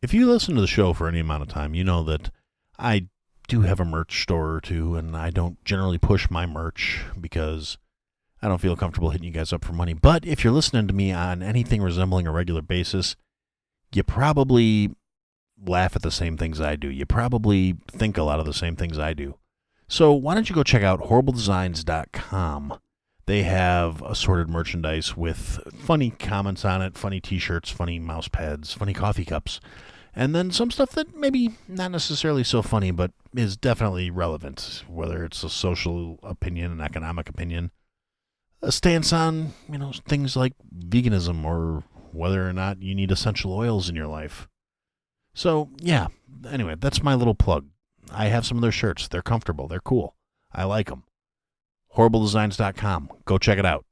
If you listen to the show for any amount of time, you know that I do have a merch store or two, and I don't generally push my merch because I don't feel comfortable hitting you guys up for money. But if you're listening to me on anything resembling a regular basis, you probably laugh at the same things I do. You probably think a lot of the same things I do. So why don't you go check out horribledesigns.com. They have assorted merchandise with funny comments on it, funny t-shirts, funny mouse pads, funny coffee cups, and then some stuff that maybe not necessarily so funny, but is definitely relevant, whether it's a social opinion, an economic opinion, a stance on, things like veganism or whether or not you need essential oils in your life. So, yeah, anyway, that's my little plug. I have some of their shirts. They're comfortable. They're cool. I like them. HorribleDesigns.com. Go check it out.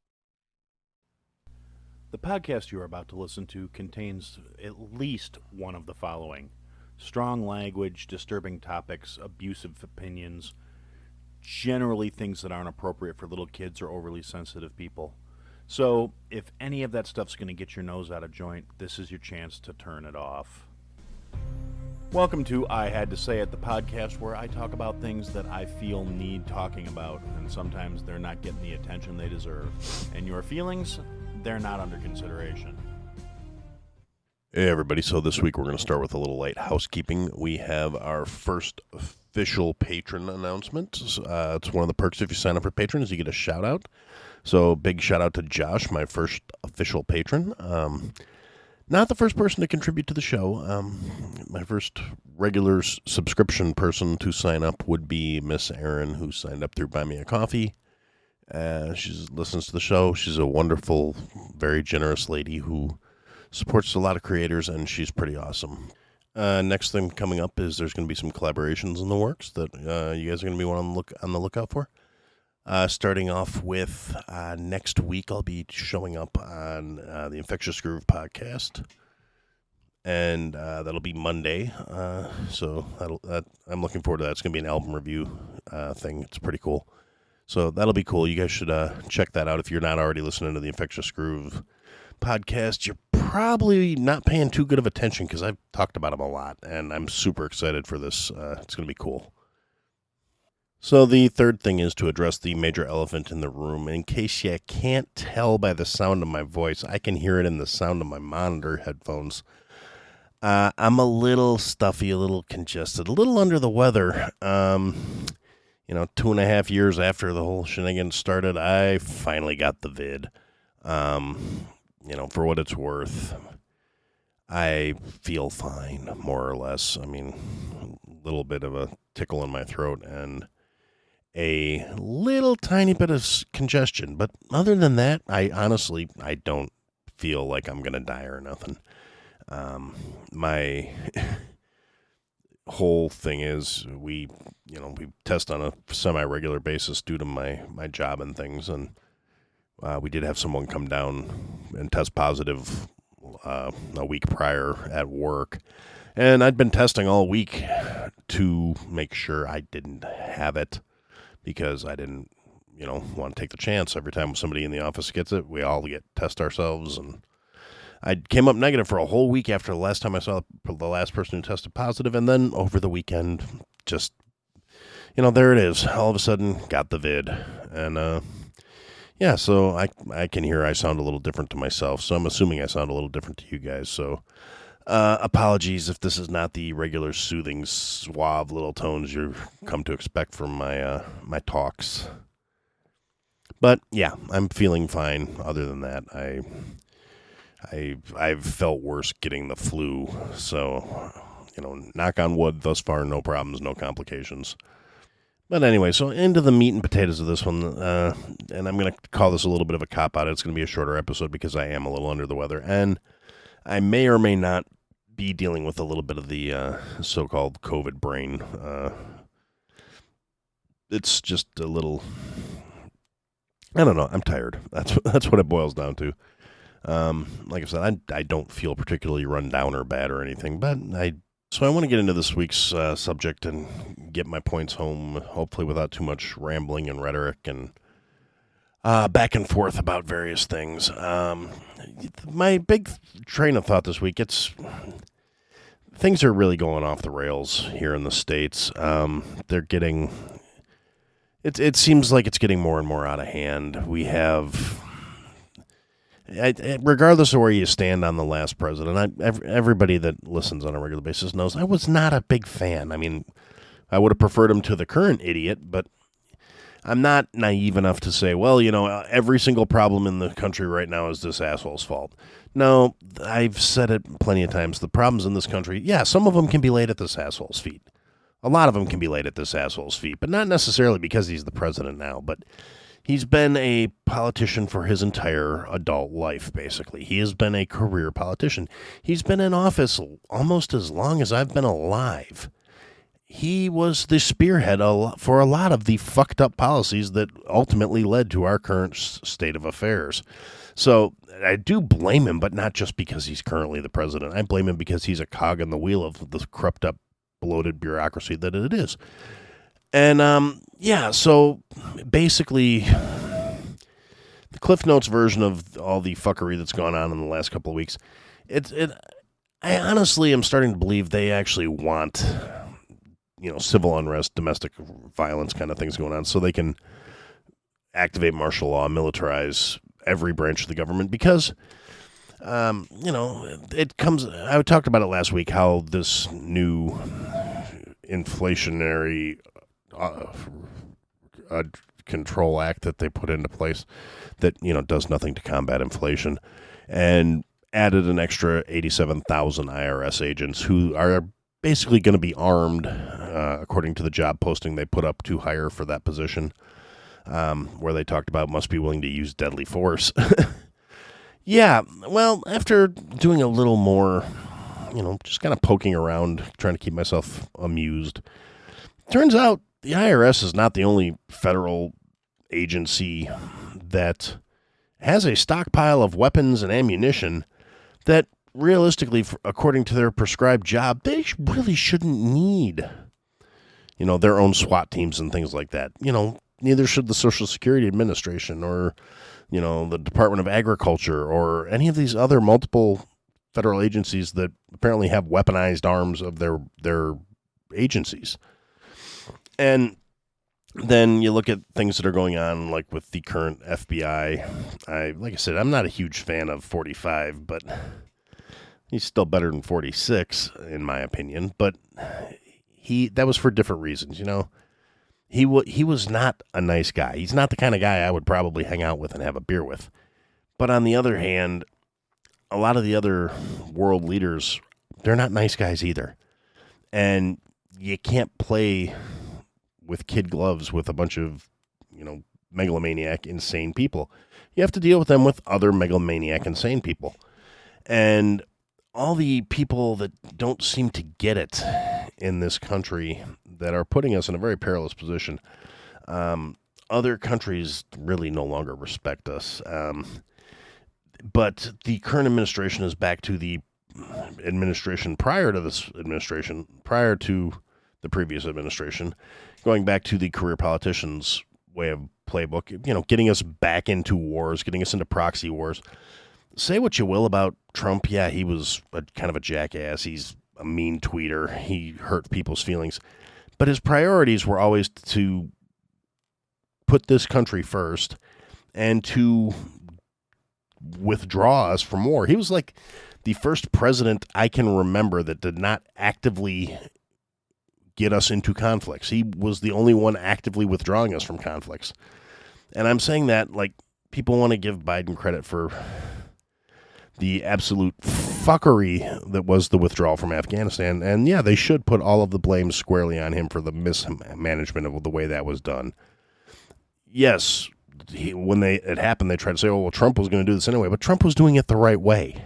The podcast you are about to listen to contains at least one of the following: strong language, disturbing topics, abusive opinions, generally things that aren't appropriate for little kids or overly sensitive people. So if any of that stuff's going to get your nose out of joint, this is your chance to turn it off. Welcome to I Had to Say It, the podcast where I talk about things that I feel need talking about, and sometimes they're not getting the attention they deserve. And your feelings, they're not under consideration. Hey everybody, so this week we're going to start with a little light housekeeping. We have our first official patron announcement. It's one of the perks if you sign up for Patron is you get a shout out. So big shout out to Josh, my first official patron. Not the first person to contribute to the show. My first regular subscription person to sign up would be Miss Erin, who signed up through Buy Me a Coffee. She listens to the show. She's a wonderful, very generous lady who supports a lot of creators, and she's pretty awesome. Next thing coming up is there's going to be some collaborations in the works that you guys are going to be on the lookout for. Starting off with next week, I'll be showing up on the Infectious Groove podcast, and that'll be Monday. So I'm looking forward to that. It's going to be an album review thing. It's pretty cool. So that'll be cool. You guys should check that out. If you're not already listening to the Infectious Groove podcast, you're probably not paying too good of attention because I've talked about them a lot, and I'm super excited for this. It's going to be cool. So the third thing is to address the major elephant in the room. In case you can't tell by the sound of my voice, I can hear it in the sound of my monitor headphones. I'm a little stuffy, a little congested, a little under the weather. 2.5 years after the whole shenanigans started, I finally got the vid. For what it's worth, I feel fine, more or less. I mean, a little bit of a tickle in my throat and a little tiny bit of congestion. But other than that, I don't feel like I'm going to die or nothing. My whole thing is we test on a semi-regular basis due to my job and things, and we did have someone come down and test positive a week prior at work, and I'd been testing all week to make sure I didn't have it because I didn't want to take the chance. Every time somebody in the office gets it, we all test ourselves, and I came up negative for a whole week after the last time I saw the last person who tested positive, and then over the weekend, just, there it is. All of a sudden, got the vid. And, so I can hear I sound a little different to myself, so I'm assuming I sound a little different to you guys. So apologies if this is not the regular soothing, suave little tones you've come to expect from my my talks. But, yeah, I'm feeling fine. Other than that, I've felt worse getting the flu, so, knock on wood, thus far, no problems, no complications. But anyway, so into the meat and potatoes of this one, and I'm going to call this a little bit of a cop-out. It's going to be a shorter episode because I am a little under the weather, and I may or may not be dealing with a little bit of the so-called COVID brain. It's just a little, I don't know, I'm tired. That's what it boils down to. Like I said, I don't feel particularly run down or bad or anything, but I want to get into this week's subject and get my points home, hopefully without too much rambling and rhetoric and back and forth about various things. My big train of thought this week, it's things are really going off the rails here in the States. They're getting... It seems like it's getting more and more out of hand. We have... regardless of where you stand on the last president, everybody that listens on a regular basis knows I was not a big fan. I mean, I would have preferred him to the current idiot, but I'm not naive enough to say, well, every single problem in the country right now is this asshole's fault. No, I've said it plenty of times. The problems in this country, yeah, some of them can be laid at this asshole's feet. A lot of them can be laid at this asshole's feet, but not necessarily because he's the president now, but he's been a politician for his entire adult life, basically. He has been a career politician. He's been in office almost as long as I've been alive. He was the spearhead for a lot of the fucked up policies that ultimately led to our current state of affairs. So I do blame him, but not just because he's currently the president. I blame him because he's a cog in the wheel of the corrupt up, bloated bureaucracy that it is. And, so basically, the Cliff Notes version of all the fuckery that's gone on in the last couple of weeks, I honestly am starting to believe they actually want, civil unrest, domestic violence kind of things going on so they can activate martial law, militarize every branch of the government because, it comes, I talked about it last week, how this new inflationary control act that they put into place that, does nothing to combat inflation and added an extra 87,000 IRS agents who are basically going to be armed, according to the job posting they put up to hire for that position, where they talked about must be willing to use deadly force. Yeah, well, after doing a little more, just kind of poking around, trying to keep myself amused, turns out the IRS is not the only federal agency that has a stockpile of weapons and ammunition that realistically, according to their prescribed job, they really shouldn't need, their own SWAT teams and things like that. Neither should the Social Security Administration or, the Department of Agriculture or any of these other multiple federal agencies that apparently have weaponized arms of their agencies. And then you look at things that are going on, like with the current FBI. Like I said, I'm not a huge fan of 45, but he's still better than 46, in my opinion. But that was for different reasons, He was not a nice guy. He's not the kind of guy I would probably hang out with and have a beer with. But on the other hand, a lot of the other world leaders, they're not nice guys either. And you can't play with kid gloves with a bunch of, megalomaniac, insane people. You have to deal with them with other megalomaniac, insane people. And all the people that don't seem to get it in this country that are putting us in a very perilous position, other countries really no longer respect us. But the current administration is back to the administration prior to this administration, prior to the previous administration, going back to the career politicians' way of playbook, getting us back into wars, getting us into proxy wars. Say what you will about Trump. Yeah, he was kind of a jackass. He's a mean tweeter. He hurt people's feelings. But his priorities were always to put this country first and to withdraw us from war. He was like the first president I can remember that did not actively get us into conflicts. He was the only one actively withdrawing us from conflicts. And I'm saying that like people want to give Biden credit for the absolute fuckery that was the withdrawal from Afghanistan. And yeah, they should put all of the blame squarely on him for the mismanagement of the way that was done. Yes, when it happened, they tried to say, oh, well, Trump was going to do this anyway. But Trump was doing it the right way.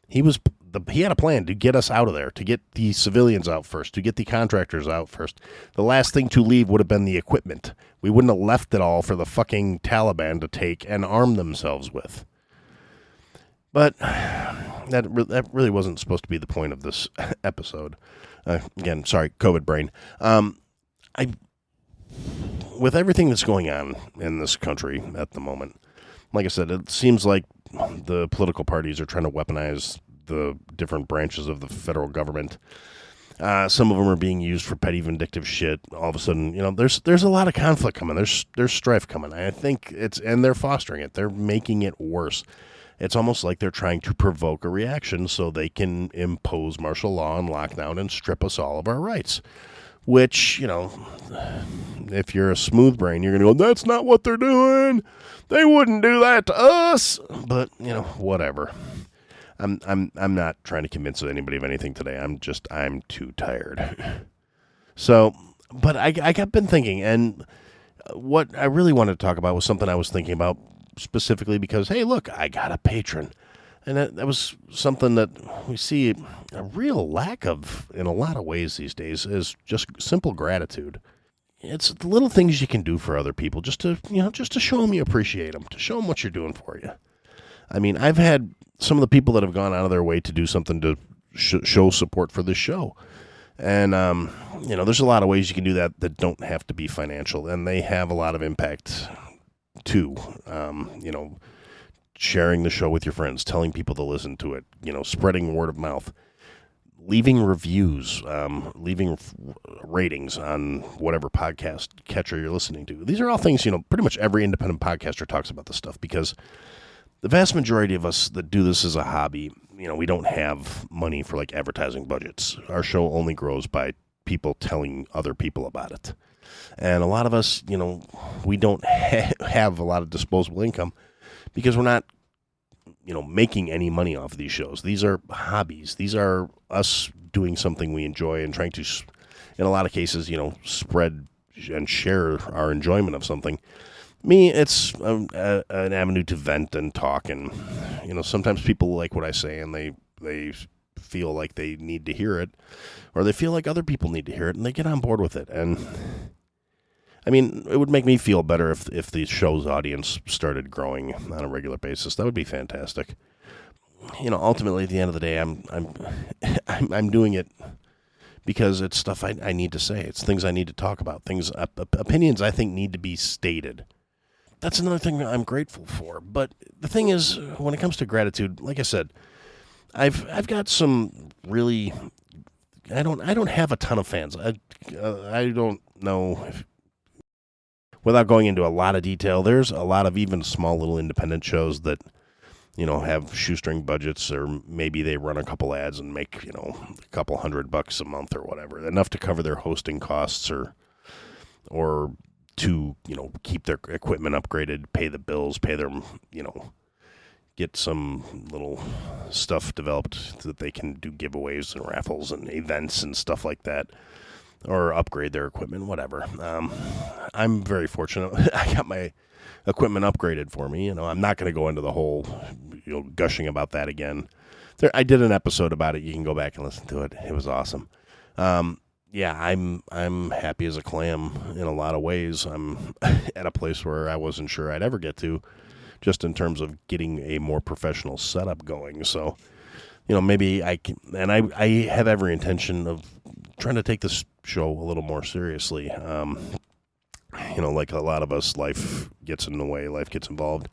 He had a plan to get us out of there, to get the civilians out first, to get the contractors out first. The last thing to leave would have been the equipment. We wouldn't have left it all for the fucking Taliban to take and arm themselves with. But that really wasn't supposed to be the point of this episode. Again, sorry, COVID brain. With everything that's going on in this country at the moment, like I said, it seems like the political parties are trying to weaponize the different branches of the federal government. Some of them are being used for petty vindictive shit. All of a sudden, there's a lot of conflict coming. There's strife coming. I think and they're fostering it. They're making it worse. It's almost like they're trying to provoke a reaction so they can impose martial law and lockdown and strip us all of our rights. Which, if you're a smooth brain, you're going to go, that's not what they're doing. They wouldn't do that to us. But, whatever. I'm not trying to convince anybody of anything today. I'm too tired. So, but I got been thinking, and what I really wanted to talk about was something I was thinking about specifically because, hey, look, I got a patron. And that was something that we see a real lack of in a lot of ways these days is just simple gratitude. It's the little things you can do for other people just to show them you appreciate them, to show them what you're doing for you. I mean, I've had some of the people that have gone out of their way to do something to show support for this show. And, there's a lot of ways you can do that don't have to be financial, and they have a lot of impact too. Sharing the show with your friends, telling people to listen to it, spreading word of mouth, leaving reviews, leaving ratings on whatever podcast catcher you're listening to. These are all things, pretty much every independent podcaster talks about this stuff because the vast majority of us that do this as a hobby, we don't have money for like advertising budgets. Our show only grows by people telling other people about it. And a lot of us, we don't have a lot of disposable income because we're not, making any money off of these shows. These are hobbies. These are us doing something we enjoy and trying to, in a lot of cases, spread and share our enjoyment of something. Me, it's an avenue to vent and talk. And, sometimes people like what I say and they feel like they need to hear it, or they feel like other people need to hear it, and they get on board with it. And I mean, it would make me feel better if the show's audience started growing on a regular basis. That would be fantastic. Ultimately, at the end of the day, I'm doing it because it's stuff I need to say. It's things I need to talk about. Opinions I think need to be stated. That's another thing that I'm grateful for. But the thing is, when it comes to gratitude, like I said, I've got some really. I don't have a ton of fans. I don't know if. Without going into a lot of detail, there's a lot of even small little independent shows that, have shoestring budgets, or maybe they run a couple ads and make, a couple $100 a month or whatever, enough to cover their hosting costs or to, keep their equipment upgraded, pay the bills, pay their, get some little stuff developed that they can do giveaways and raffles and events and stuff like that. Or upgrade their equipment, whatever. I'm very fortunate. I got my equipment upgraded for me. I'm not going to go into the whole, gushing about that again. I did an episode about it. You can go back and listen to it. It was awesome. Yeah, I'm happy as a clam in a lot of ways. I'm at a place where I wasn't sure I'd ever get to, just in terms of getting a more professional setup going. So, maybe I can, and I have every intention of trying to take this show a little more seriously. Like a lot of us, life gets in the way, life gets involved.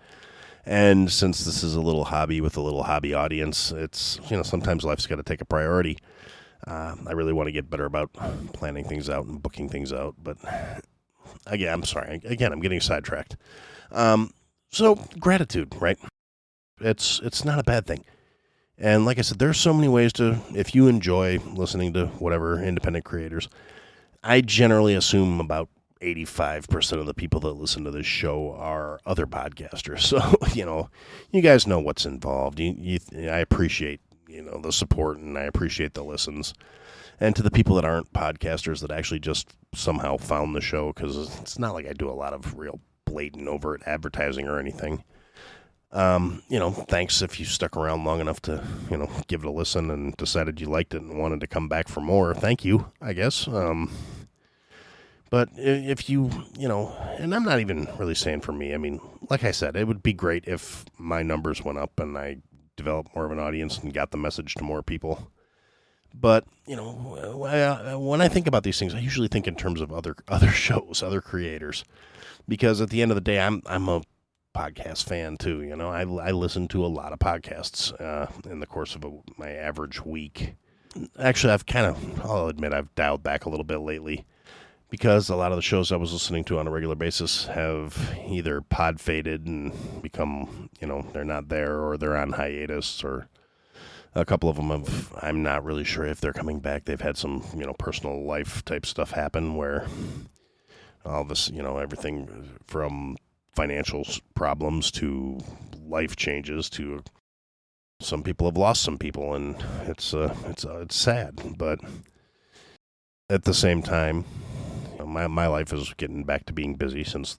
And since this is a little hobby with a little hobby audience, it's, sometimes life's got to take a priority. I really want to get better about planning things out and booking things out. But again, I'm sorry. Again, I'm getting sidetracked. So gratitude, right? It's not a bad thing. And like I said, there's so many ways to, if you enjoy listening to whatever independent creators, I generally assume about 85% of the people that listen to this show are other podcasters. So, you guys know what's involved. I appreciate, the support, and I appreciate the listens. And to the people that aren't podcasters that actually just somehow found the show, because it's not like I do a lot of real blatant overt advertising or anything. Thanks if you stuck around long enough to, give it a listen and decided you liked it and wanted to come back for more. Thank you, I guess. But if you, and I'm not even really saying for me. I mean, like I said, it would be great if my numbers went up and I developed more of an audience and got the message to more people. But, when I think about these things, I usually think in terms of other shows, other creators. Because at the end of the day, I'm a podcast fan too. I listen to a lot of podcasts in the course of my average week. Actually, I'll admit I've dialed back a little bit lately because a lot of the shows I was listening to on a regular basis have either pod faded and become, they're not there, or they're on hiatus, or a couple of them I'm not really sure if they're coming back. They've had some, personal life type stuff happen where all this, everything from financial problems to life changes to some people have lost some people, and it's sad. But at the same time, my life is getting back to being busy since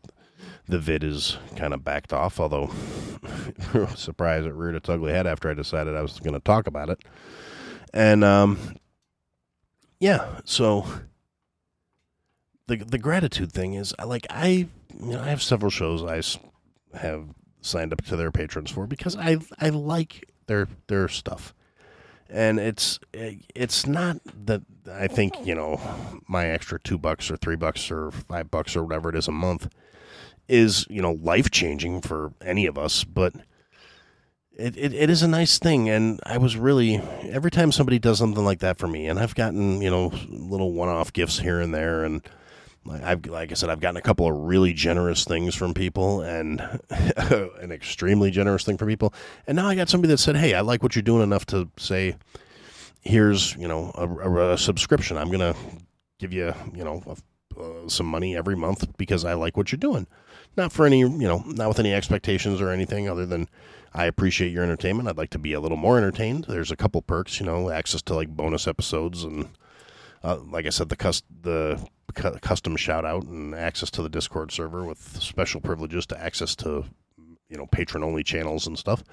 the vid is kind of backed off, although surprise, it reared its ugly head after I decided I was going to talk about it. And so the gratitude thing is, I have several shows I have signed up to their patrons for because I like their stuff. And it's not that I think, my extra $2 or $3 or $5 or whatever it is a month is, life-changing for any of us, but it is a nice thing. And I was really, every time somebody does something like that for me, and I've gotten, little one-off gifts here and there, and like I said, I've gotten a couple of really generous things from people, and an extremely generous thing from people. And now I got somebody that said, hey, I like what you're doing enough to say, here's, a subscription. I'm going to give you, some money every month because I like what you're doing. Not for any, not with any expectations or anything other than I appreciate your entertainment. I'd like to be a little more entertained. There's a couple perks, access to bonus episodes and, like I said, the custom shout out and access to the Discord server with special privileges to access to, patron only channels and stuff.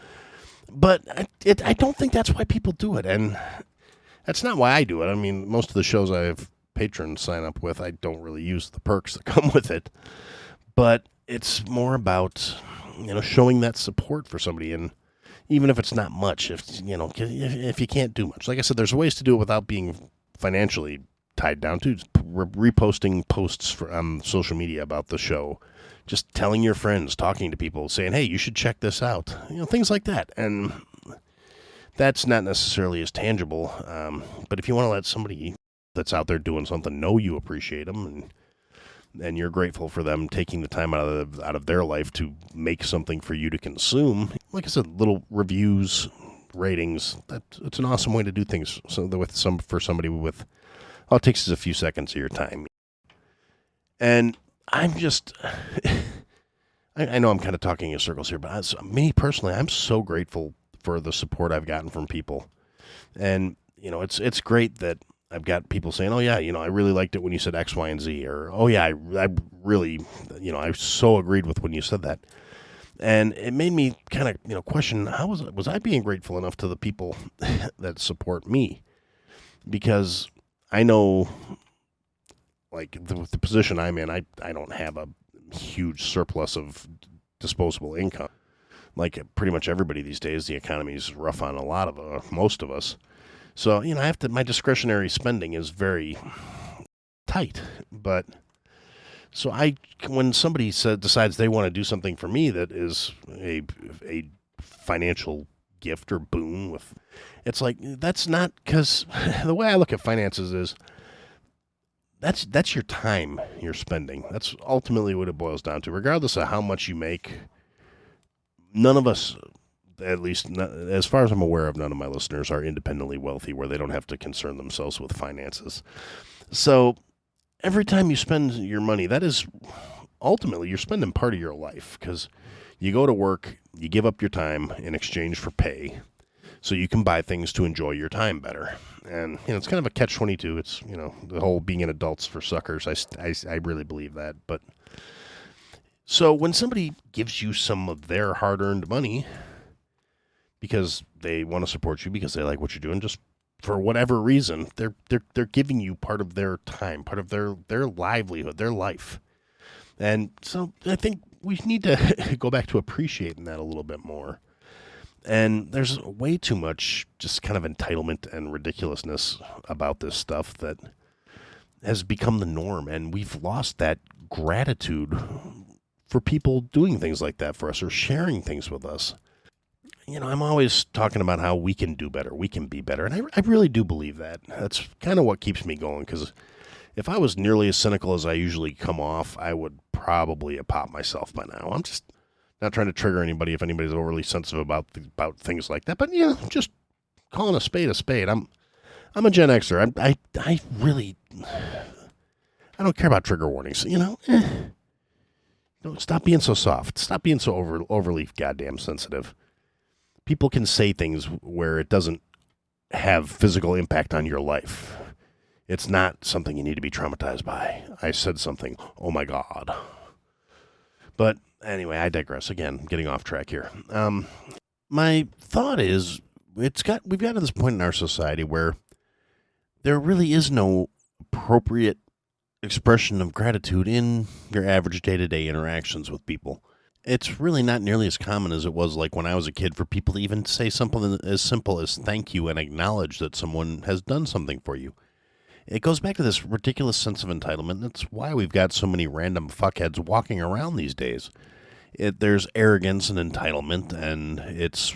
But I don't think that's why people do it. And that's not why I do it. I mean, most of the shows I have patrons sign up with, I don't really use the perks that come with it. But it's more about, showing that support for somebody. And even if it's not much, if you can't do much, like I said, there's ways to do it without being financially tied down to reposting posts on social media about the show, just telling your friends, talking to people, saying, hey, you should check this out, things like that. And that's not necessarily as tangible, but if you want to let somebody that's out there doing something know you appreciate them, and you're grateful for them taking the time out of their life to make something for you to consume, like I said, little reviews, ratings, it's an awesome way to do things. So for somebody with, all it takes is a few seconds of your time. And I'm just, I know I'm kind of talking in circles here, but me personally, I'm so grateful for the support I've gotten from people. And, it's great that I've got people saying, oh yeah, I really liked it when you said X, Y, and Z, or, oh yeah, I really, I so agreed with when you said that. And it made me kind of, question, how was I being grateful enough to the people that support me? Because I know, the position I'm in, I don't have a huge surplus of disposable income. Like pretty much everybody these days, the economy is rough on most of us. So, my discretionary spending is very tight. But so when somebody decides they want to do something for me that is a financial gift or boon, it's like, that's not, because the way I look at finances is that's your time you're spending. That's ultimately what it boils down to. Regardless of how much you make, none of us, at least not, as far as I'm aware of, none of my listeners are independently wealthy where they don't have to concern themselves with finances. So every time you spend your money, that is ultimately you're spending part of your life, because you go to work, you give up your time in exchange for pay so you can buy things to enjoy your time better. And, it's kind of a catch-22. It's, the whole being an adult's for suckers. I really believe that. But so when somebody gives you some of their hard-earned money because they want to support you, because they like what you're doing, just for whatever reason, they're giving you part of their time, part of their livelihood, their life. And so I think we need to go back to appreciating that a little bit more. And there's way too much just kind of entitlement and ridiculousness about this stuff that has become the norm. And we've lost that gratitude for people doing things like that for us or sharing things with us. I'm always talking about how we can do better, we can be better, and I really do believe that. That's kind of what keeps me going, because if I was nearly as cynical as I usually come off, I would probably have popped myself by now. I'm just not trying to trigger anybody if anybody's overly sensitive about things like that, but just calling a spade a spade. I'm a Gen Xer. I really, I don't care about trigger warnings. Stop being so soft. Stop being so overly goddamn sensitive. People can say things where it doesn't have physical impact on your life. It's not something you need to be traumatized by. I said something. Oh my God. But anyway, I digress. Again, getting off track here. My thought is, we've gotten to this point in our society where there really is no appropriate expression of gratitude in your average day-to-day interactions with people. It's really not nearly as common as it was like when I was a kid for people to even say something as simple as thank you and acknowledge that someone has done something for you. It goes back to this ridiculous sense of entitlement. That's why we've got so many random fuckheads walking around these days. There's arrogance and entitlement, and it's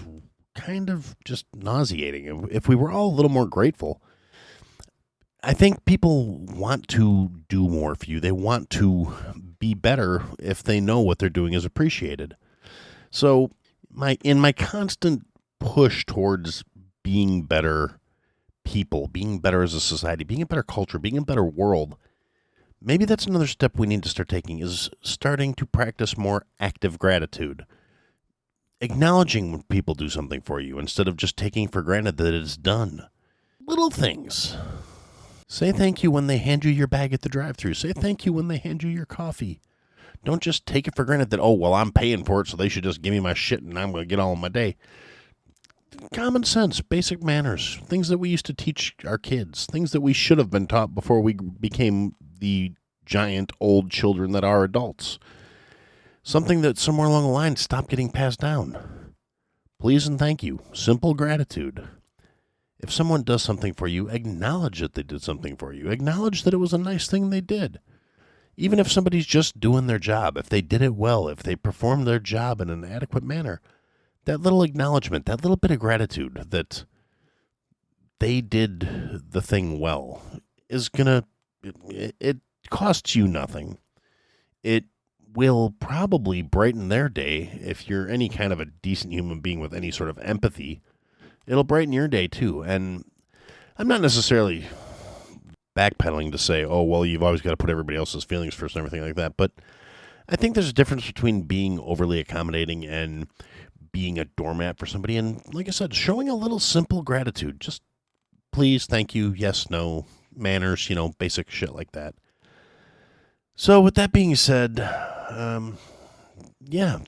kind of just nauseating. If we were all a little more grateful, I think people want to do more for you. They want to be better if they know what they're doing is appreciated. So in my constant push towards being better people, being better as a society, being a better culture, being a better world, maybe that's another step we need to start taking, is starting to practice more active gratitude. Acknowledging when people do something for you instead of just taking for granted that it's done. Little things. Say thank you when they hand you your bag at the drive-thru. Say thank you when they hand you your coffee. Don't just take it for granted that, oh, well, I'm paying for it, so they should just give me my shit and I'm going to get all of my day. Common sense, basic manners, things that we used to teach our kids, things that we should have been taught before we became the giant old children that are adults. Something that somewhere along the line stopped getting passed down. Please and thank you. Simple gratitude. If someone does something for you, acknowledge that they did something for you. Acknowledge that it was a nice thing they did. Even if somebody's just doing their job, if they did it well, if they performed their job in an adequate manner, that little acknowledgement, that little bit of gratitude that they did the thing well is it costs you nothing. It will probably brighten their day. If you're any kind of a decent human being with any sort of empathy, it'll brighten your day too. And I'm not necessarily backpedaling to say, oh, well, you've always got to put everybody else's feelings first and everything like that. But I think there's a difference between being overly accommodating and being a doormat for somebody. And like I said, showing a little simple gratitude. Just please, thank you, yes, no, manners, basic shit like that. So with that being said,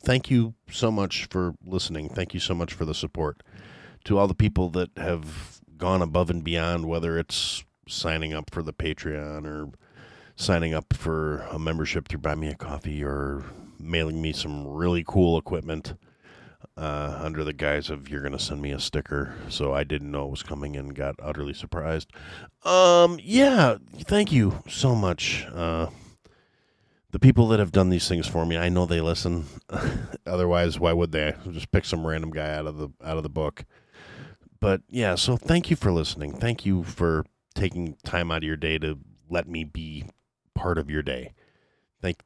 thank you so much for listening. Thank you so much for the support. To all the people that have gone above and beyond, whether it's signing up for the Patreon or signing up for a membership through Buy Me a Coffee or mailing me some really cool equipment under the guise of you're going to send me a sticker. So I didn't know it was coming and got utterly surprised. Thank you so much. The people that have done these things for me, I know they listen. Otherwise, why would they? I'll just pick some random guy out of the book. But yeah, so thank you for listening. Thank you for taking time out of your day to let me be part of your day.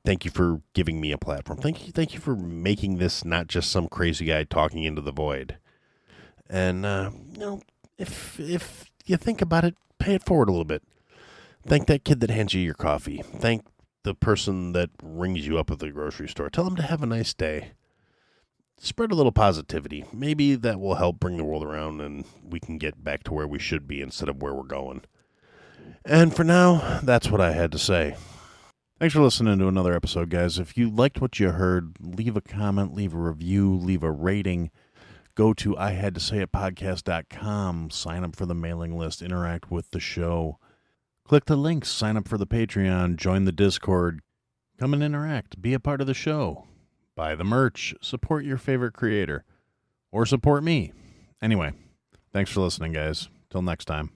Thank you for giving me a platform. Thank you for making this not just some crazy guy talking into the void. And if you think about it, pay it forward a little bit. Thank that kid that hands you your coffee. Thank the person that rings you up at the grocery store. Tell them to have a nice day. Spread a little positivity. Maybe that will help bring the world around and we can get back to where we should be instead of where we're going. And for now, that's what I had to say. Thanks for listening to another episode, guys. If you liked what you heard, leave a comment, leave a review, leave a rating. Go to ihadtosayitpodcast.com, sign up for the mailing list, interact with the show. Click the links, sign up for the Patreon, join the Discord. Come and interact, be a part of the show. Buy the merch, support your favorite creator, or support me. Anyway, thanks for listening, guys. Till next time.